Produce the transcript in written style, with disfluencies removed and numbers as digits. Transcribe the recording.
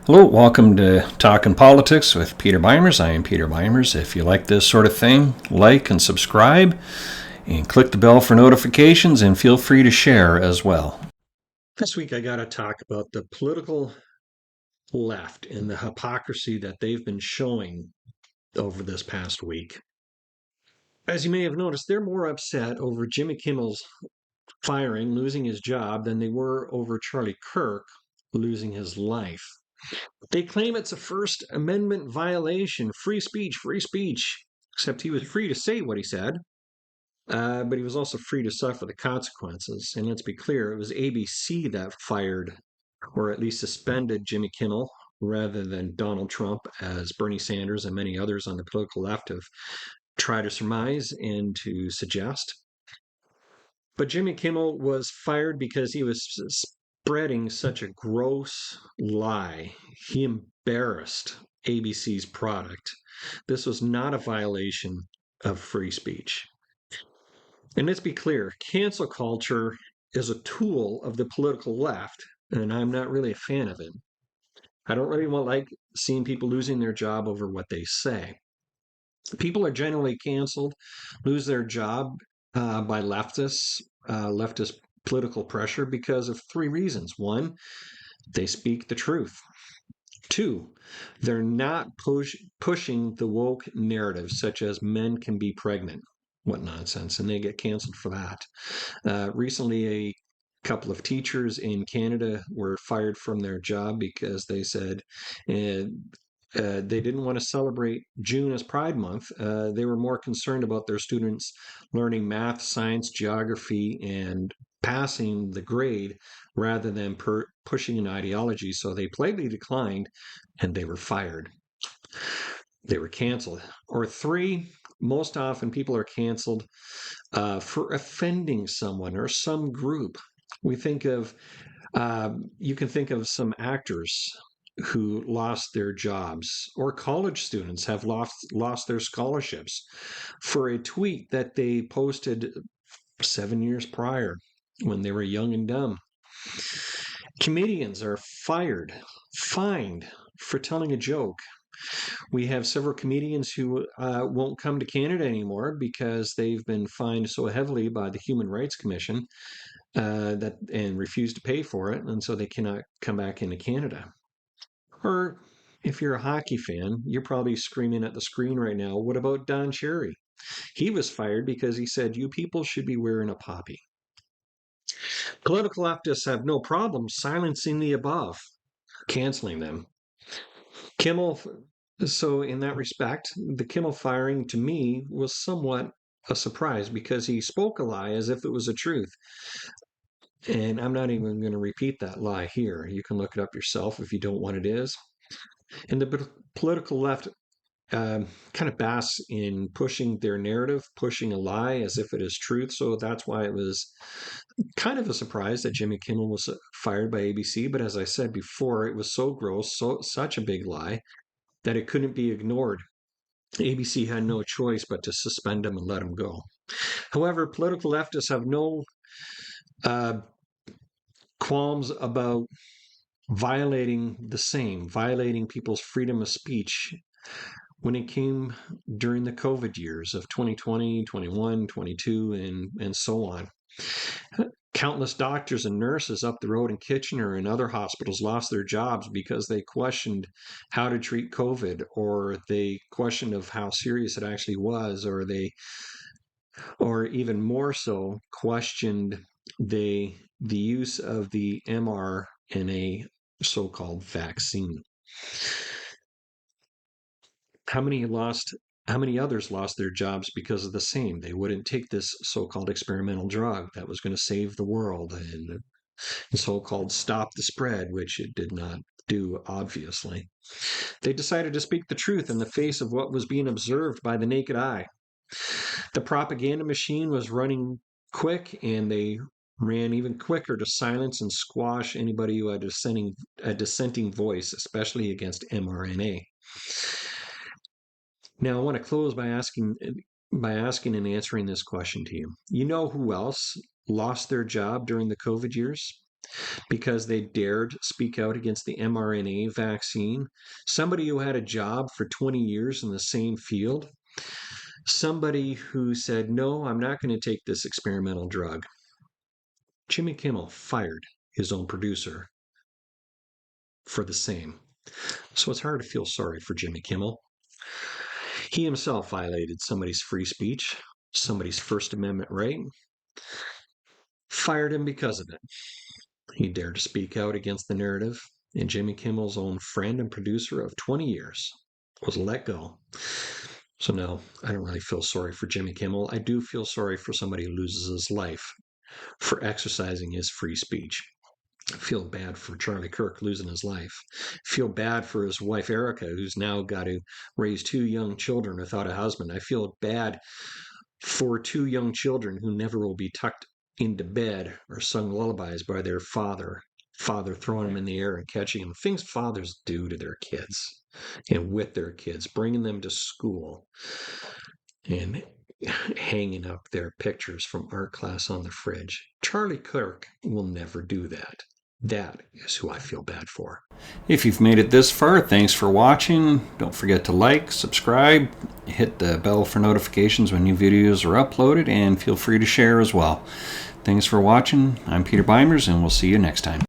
Hello, welcome to Talking Politics with Peter Beimers. I am Peter Beimers. If you like this sort of thing, like and subscribe, and click the bell for notifications, and feel free to share as well. This week I got to talk about the political left and the hypocrisy that they've been showing over this past week. As you may have noticed, they're more upset over Jimmy Kimmel's firing, losing his job, than they were over Charlie Kirk losing his life. They claim it's a First Amendment violation. Free speech, free speech. Except he was free to say what he said, but he was also free to suffer the consequences. And let's be clear, it was ABC that fired, or at least suspended, Jimmy Kimmel rather than Donald Trump, as Bernie Sanders and many others on the political left have tried to surmise and to suggest. But Jimmy Kimmel was fired because he was spreading such a gross lie. He embarrassed ABC's product. This was not a violation of free speech. And let's be clear, cancel culture is a tool of the political left, and I'm not really a fan of it. I don't really like seeing people losing their job over what they say. People are generally canceled, lose their job by leftist political pressure because of three reasons. One, they speak the truth. Two, they're not pushing the woke narrative, such as men can be pregnant. What nonsense, and they get canceled for that. Recently, a couple of teachers in Canada were fired from their job because they said they didn't want to celebrate June as Pride Month. They were more concerned about their students learning math, science, geography, and passing the grade rather than pushing an ideology. So they politely declined and they were fired. They were canceled. Or three, most often people are canceled for offending someone or some group. We think of, you can think of some actors who lost their jobs, or college students have lost their scholarships for a tweet that they posted 7 years prior when they were young and dumb. Comedians are fined for telling a joke. We have several comedians who won't come to Canada anymore because they've been fined so heavily by the Human Rights Commission and refuse to pay for it, and so they cannot come back into Canada. Or if you're a hockey fan, you're probably screaming at the screen right now, what about Don Cherry? He was fired because he said, you people should be wearing a poppy. Political leftists have no problem silencing the above, canceling them. Kimmel, so in that respect, the Kimmel firing to me was somewhat a surprise because he spoke a lie as if it was a truth. And I'm not even going to repeat that lie here. You can look it up yourself if you don't want it is. And the political left kind of basks in pushing their narrative, pushing a lie as if it is truth. So that's why it was kind of a surprise that Jimmy Kimmel was fired by ABC. But as I said before, it was so gross, such a big lie that it couldn't be ignored. ABC had no choice but to suspend him and let him go. However, political leftists have no qualms about violating people's freedom of speech when it came during the COVID years of 2020, 21, 22, and so on. Countless doctors and nurses up the road in Kitchener and other hospitals lost their jobs because they questioned how to treat COVID, or they questioned of how serious it actually was, or even more so, questioned the use of the mRNA so-called vaccine. How many others lost their jobs because of the same? They wouldn't take this so-called experimental drug that was going to save the world and so-called stop the spread, which it did not do, obviously. They decided to speak the truth in the face of what was being observed by the naked eye. The propaganda machine was running quick, and they ran even quicker to silence and squash anybody who had a dissenting voice, especially against mRNA. Now, I want to close by asking and answering this question to you. You know who else lost their job during the COVID years? because they dared speak out against the mRNA vaccine. Somebody who had a job for 20 years in the same field. Somebody who said, no, I'm not going to take this experimental drug. Jimmy Kimmel fired his own producer for the same. So it's hard to feel sorry for Jimmy Kimmel. He himself violated somebody's free speech, somebody's First Amendment right, fired him because of it. He dared to speak out against the narrative, and Jimmy Kimmel's own friend and producer of 20 years was let go. So no, I don't really feel sorry for Jimmy Kimmel. I do feel sorry for somebody who loses his life for exercising his free speech. I feel bad for Charlie Kirk losing his life. I feel bad for his wife Erica, who's now got to raise 2 young children without a husband. I feel bad for 2 young children who never will be tucked into bed or sung lullabies by their father throwing them in the air and catching them. Things fathers do to their kids and with their kids, bringing them to school and hanging up their pictures from art class on the fridge. Charlie Kirk will never do that. That is who I feel bad for. If you've made it this far, thanks for watching. Don't forget to like, subscribe, hit the bell for notifications when new videos are uploaded, and feel free to share as well. Thanks for watching. I'm Peter Beimers, and we'll see you next time.